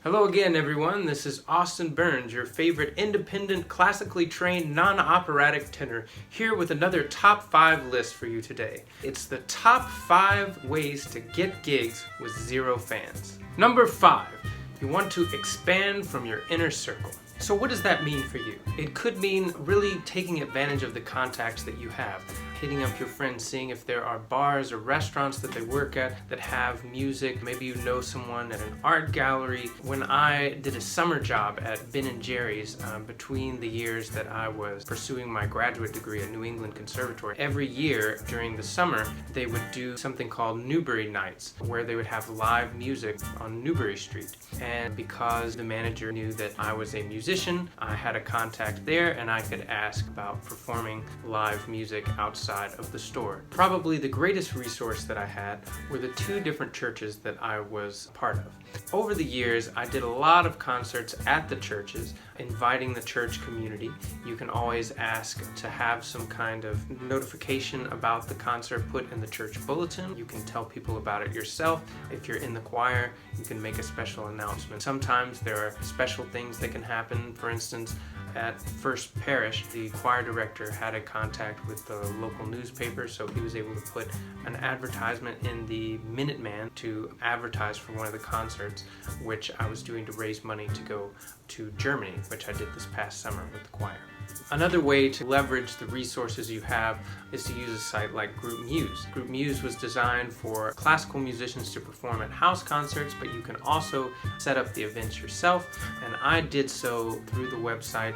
Hello again, everyone. This is Austin Burns, your favorite independent, classically trained, non-operatic tenor, here with another top 5 list for you today. It's the top 5 ways to get gigs with 0 fans. Number 5, you want to expand from your inner circle. So what does that mean for you? It could mean really taking advantage of the contacts that you have. Hitting up your friends, seeing if there are bars or restaurants that they work at that have music. Maybe you know someone at an art gallery. When I did a summer job at Ben & Jerry's between the years that I was pursuing my graduate degree at New England Conservatory, every year during the summer they would do something called Newbury Nights, where they would have live music on Newbury Street. And because the manager knew that I was a musician, I had a contact there and I could ask about performing live music outside of the store. Probably the greatest resource that I had were the 2 different churches that I was part of. Over the years, I did a lot of concerts at the churches, inviting the church community. You can always ask to have some kind of notification about the concert put in the church bulletin. You can tell people about it yourself. If you're in the choir, you can make a special announcement. Sometimes there are special things that can happen. For instance, at First Parish, the choir director had a contact with the local newspaper, so he was able to put an advertisement in the Minuteman to advertise for one of the concerts, which I was doing to raise money to go to Germany, which I did this past summer with the choir. Another way to leverage the resources you have is to use a site like GroupMuse. GroupMuse was designed for classical musicians to perform at house concerts, but you can also set up the events yourself, and I did so through the website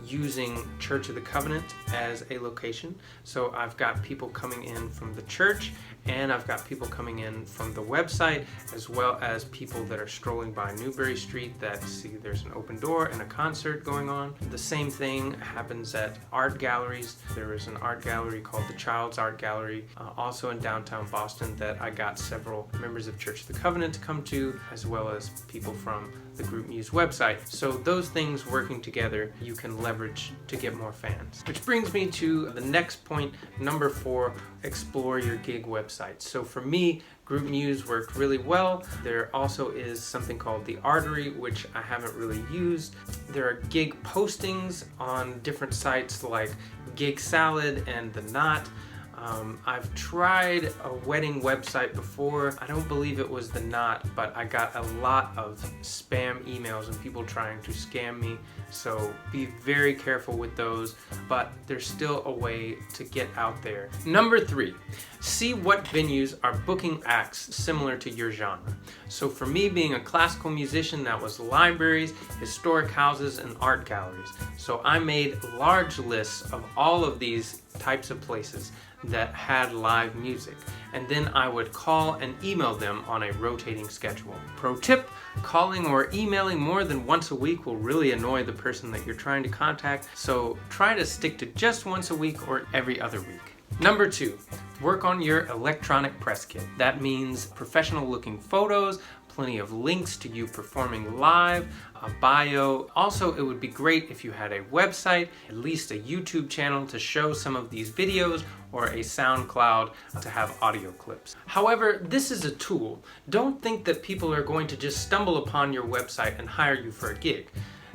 using Church of the Covenant as a location. So I've got people coming in from the church, and I've got people coming in from the website, as well as people that are strolling by Newbury Street that see there's an open door and a concert going on. The same thing happens at art galleries. There is an art gallery called the Child's Art Gallery, also in downtown Boston, that I got several members of Church of the Covenant to come to, as well as people from the GroupMuse website. So those things working together, you can leverage to get more fans. Which brings me to the next point, number 4, explore your gig websites. So for me, GroupMuse worked really well. There also is something called the Artery, which I haven't really used. There are gig postings on different sites like Gig Salad and The Knot. I've tried a wedding website before. I don't believe it was The Knot, but I got a lot of spam emails and people trying to scam me. So be very careful with those, but there's still a way to get out there. Number 3, see what venues are booking acts similar to your genre. So for me, being a classical musician, that was libraries, historic houses, and art galleries. So I made large lists of all of these types of places that had live music, and then I would call and email them on a rotating schedule. Pro tip, calling or emailing more than once a week will really annoy the person that you're trying to contact, so try to stick to just once a week or every other week. Number 2, work on your electronic press kit. That means professional looking photos, plenty of links to you performing live, a bio. Also, it would be great if you had a website, at least a YouTube channel to show some of these videos, or a SoundCloud to have audio clips. However, this is a tool. Don't think that people are going to just stumble upon your website and hire you for a gig.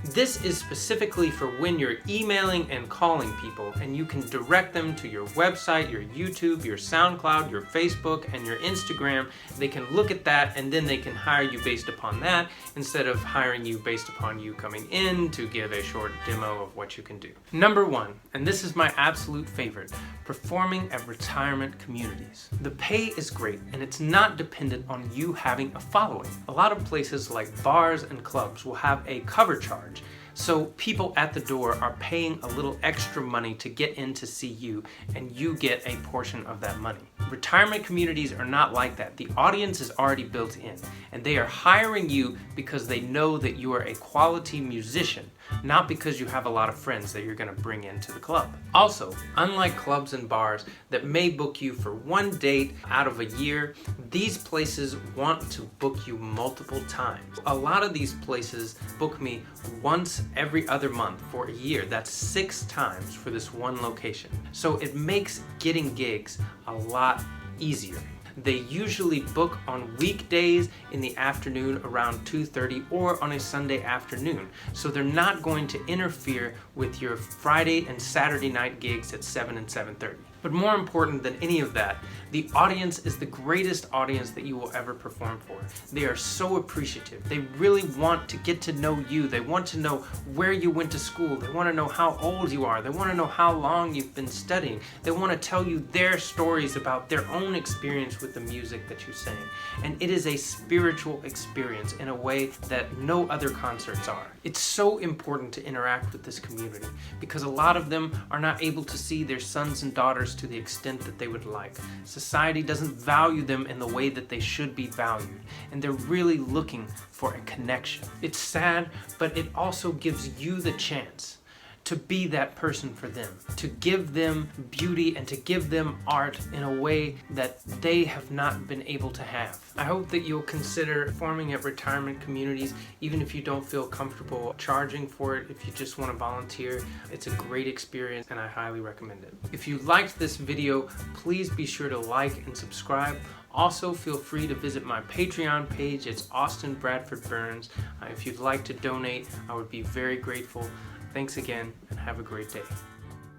This is specifically for when you're emailing and calling people, and you can direct them to your website, your YouTube, your SoundCloud, your Facebook, and your Instagram. They can look at that and then they can hire you based upon that, instead of hiring you based upon you coming in to give a short demo of what you can do. Number 1, and this is my absolute favorite, performing at retirement communities. The pay is great and it's not dependent on you having a following. A lot of places like bars and clubs will have a cover charge. So people at the door are paying a little extra money to get in to see you, and you get a portion of that money. Retirement communities are not like that. The audience is already built in, and they are hiring you because they know that you are a quality musician, not because you have a lot of friends that you're going to bring into the club. Also, unlike clubs and bars that may book you for one date out of a year, these places want to book you multiple times. A lot of these places book me once every other month for a year. That's 6 times for this one location. So it makes getting gigs a lot easier. They usually book on weekdays in the afternoon around 2:30 or on a Sunday afternoon. So they're not going to interfere with your Friday and Saturday night gigs at 7 and 7:30. But more important than any of that, the audience is the greatest audience that you will ever perform for. They are so appreciative. They really want to get to know you. They want to know where you went to school. They want to know how old you are. They want to know how long you've been studying. They want to tell you their stories about their own experience with the music that you sing. And it is a spiritual experience in a way that no other concerts are. It's so important to interact with this community because a lot of them are not able to see their sons and daughters to the extent that they would like. Society doesn't value them in the way that they should be valued, and they're really looking for a connection. It's sad, but it also gives you the chance to be that person for them, to give them beauty and to give them art in a way that they have not been able to have. I hope that you'll consider performing at retirement communities, even if you don't feel comfortable charging for it. If you just want to volunteer, it's a great experience and I highly recommend it. If you liked this video, please be sure to like and subscribe. Also, feel free to visit my Patreon page. It's Austin Bradford Burns. If you'd like to donate, I would be very grateful. Thanks again, and have a great day.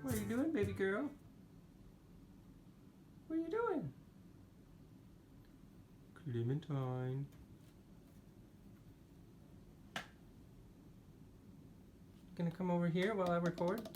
What are you doing, baby girl? What are you doing? Clementine. Gonna come over here while I record?